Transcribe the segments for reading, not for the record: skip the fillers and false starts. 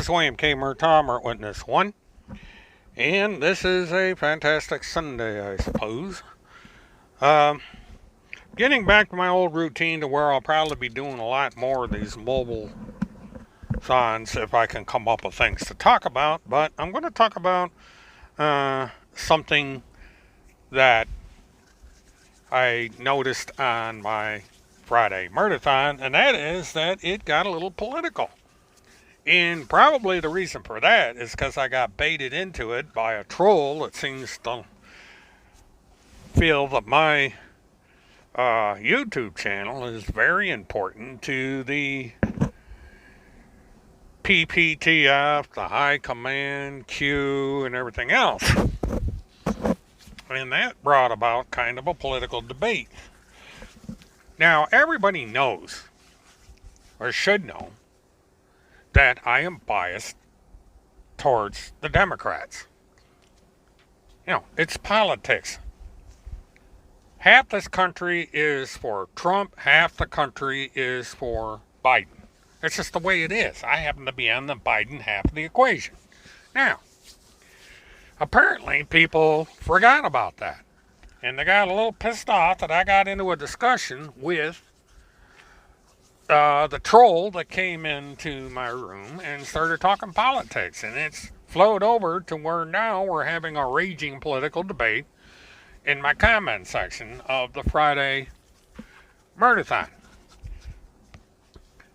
is William K. Murtaugh, Witness 1, and this is a fantastic Sunday, I suppose. Getting back to my old routine to where I'll probably be doing a lot more of these mobile thons if I can come up with things to talk about, but I'm going to talk about something that I noticed on my Friday Murdathon, and that is that it got a little political. And probably the reason for that is because I got baited into it by a troll that seems to feel that my YouTube channel is very important to the PPTF, the High Command, Q, and everything else. And that brought about kind of a political debate. Now, everybody knows, or should know, that I am biased towards the Democrats. You know, it's politics. Half this country is for Trump, half the country is for Biden. It's just the way it is. I happen to be on the Biden half of the equation. Now, apparently people forgot about that. And they got a little pissed off that I got into a discussion with the troll that came into my room and started talking politics. And it's flowed over to where now we're having a raging political debate in my comment section of the Friday Murdathon.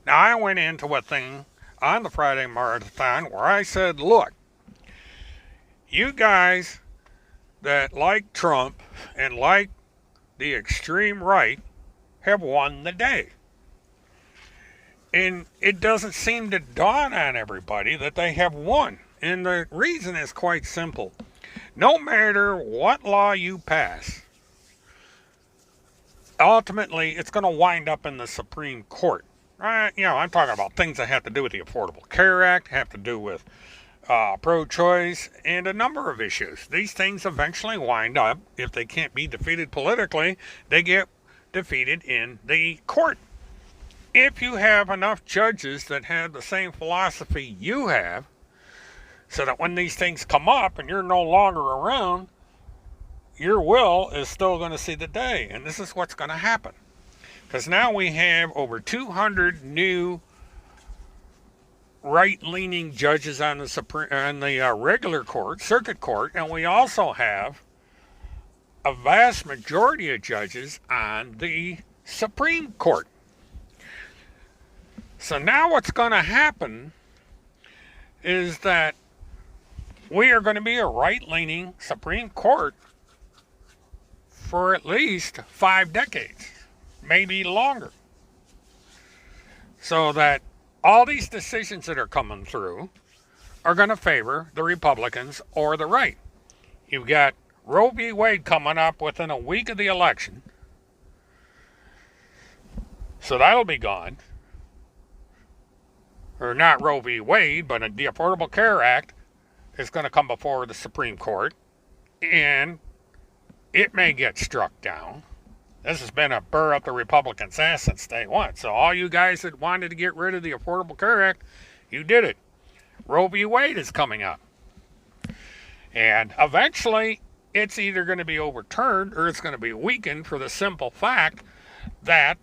Now, I went into a thing on the Friday Murdathon where I said, look, you guys that like Trump and like the extreme right have won the day. And it doesn't seem to dawn on everybody that they have won. And the reason is quite simple. No matter what law you pass, ultimately it's going to wind up in the Supreme Court. I'm talking about things that have to do with the Affordable Care Act, have to do with pro-choice, and a number of issues. These things eventually wind up, if they can't be defeated politically, they get defeated in the court. If you have enough judges that have the same philosophy you have, so that when these things come up and you're no longer around, your will is still going to see the day. And this is what's going to happen. Because now we have over 200 new right-leaning judges on the regular court, circuit court, and we also have a vast majority of judges on the Supreme Court. So now what's going to happen is that we are going to be a right-leaning Supreme Court for at least 5 decades, maybe longer. So that all these decisions that are coming through are going to favor the Republicans or the right. You've got Roe v. Wade coming up within a week of the election. So that'll be gone. Or not Roe v. Wade, but the Affordable Care Act is going to come before the Supreme Court. And it may get struck down. This has been a burr up the Republicans' ass since day one. So all you guys that wanted to get rid of the Affordable Care Act, you did it. Roe v. Wade is coming up. And eventually, it's either going to be overturned or it's going to be weakened for the simple fact that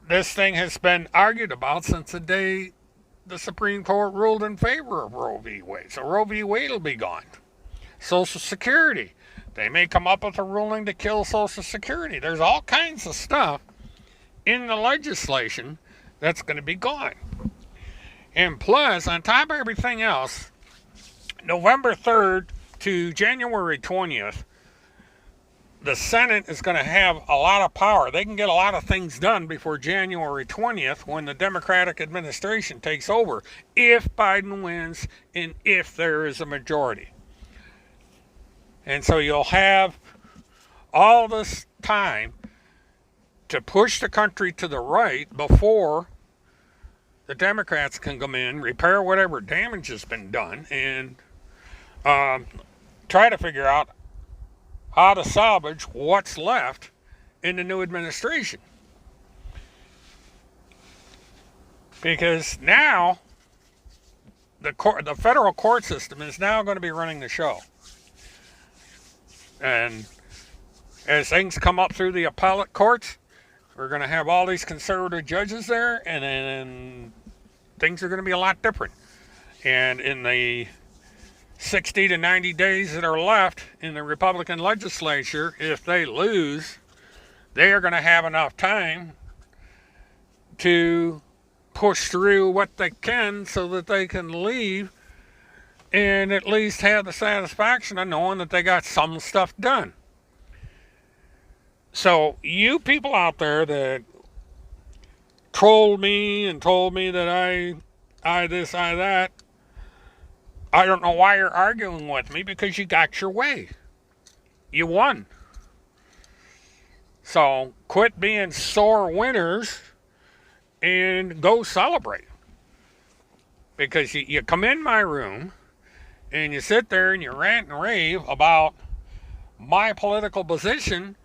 this thing has been argued about since the day the Supreme Court ruled in favor of Roe v. Wade. So Roe v. Wade will be gone. Social Security. They may come up with a ruling to kill Social Security. There's all kinds of stuff in the legislation that's going to be gone. And plus, on top of everything else, November 3rd to January 20th, the Senate is going to have a lot of power. They can get a lot of things done before January 20th when the Democratic administration takes over, if Biden wins and if there is a majority. And so you'll have all this time to push the country to the right before the Democrats can come in, repair whatever damage has been done, and try to figure out how to salvage what's left in the new administration. Because now the federal court system is now going to be running the show. And as things come up through the appellate courts, we're going to have all these conservative judges there, and then things are going to be a lot different. And in the 60 to 90 days that are left in the Republican legislature, if they lose, they are going to have enough time to push through what they can so that they can leave and at least have the satisfaction of knowing that they got some stuff done. So you people out there that trolled me and told me that I this, I that, I don't know why you're arguing with me, because you got your way. You won. So quit being sore winners and go celebrate. Because you come in my room and you sit there and you rant and rave about my political position,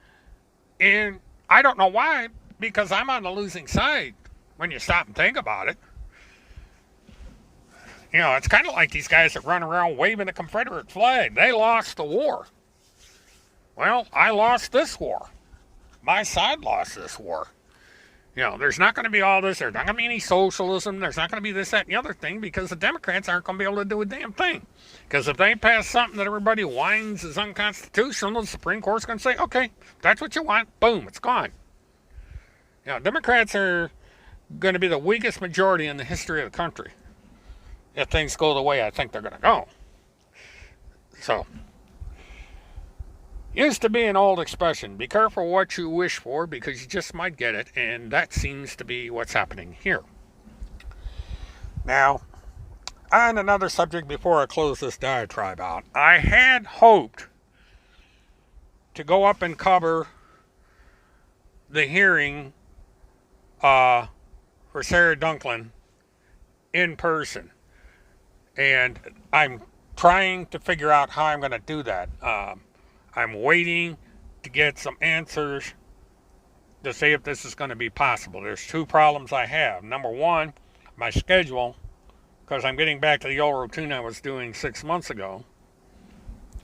and I don't know why, because I'm on the losing side when you stop and think about it. You know, it's kind of like these guys that run around waving the Confederate flag. They lost the war. Well, I lost this war. My side lost this war. You know, there's not going to be all this. There's not going to be any socialism. There's not going to be this, that, and the other thing, because the Democrats aren't going to be able to do a damn thing. Because if they pass something that everybody whines is unconstitutional, the Supreme Court's going to say, okay, that's what you want. Boom, it's gone. You know, Democrats are going to be the weakest majority in the history of the country if things go the way I think they're going to go. So, used to be an old expression, be careful what you wish for, because you just might get it, and that seems to be what's happening here. Now, on another subject before I close this diatribe out, I had hoped to go up and cover the hearing for Sarah Dunklin in person. And I'm trying to figure out how I'm going to do that. I'm waiting to get some answers to see if this is going to be possible. There's two problems I have. Number one, my schedule, because I'm getting back to the old routine I was doing 6 months ago.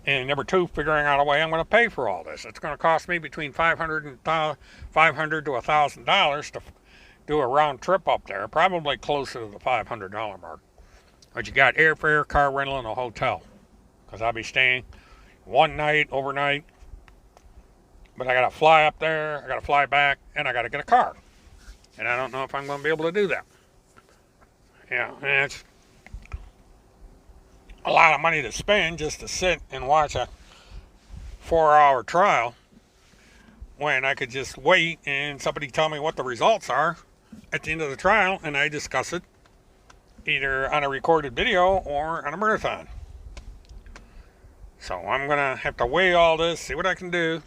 And number two, figuring out a way I'm going to pay for all this. It's going to cost me between $500 to $1,000 to do a round trip up there, probably closer to the $500 mark. But you got airfare, car rental, and a hotel, because I'll be staying one night, overnight. But I got to fly up there, I got to fly back, and I got to get a car. And I don't know if I'm going to be able to do that. Yeah, and it's a lot of money to spend just to sit and watch a 4-hour trial, when I could just wait and somebody tell me what the results are at the end of the trial, and I discuss it either on a recorded video or on a marathon. So I'm going to have to weigh all this, see what I can do,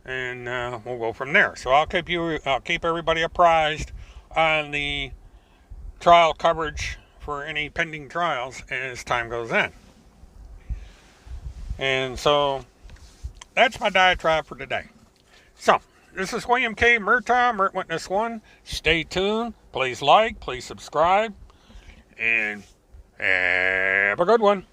and we'll go from there. So I'll keep everybody apprised on the trial coverage for any pending trials as time goes on. And so that's my diatribe for today. So this is William K. Murtaugh, Mert Witness 1. Stay tuned. Please like, please subscribe, and have a good one.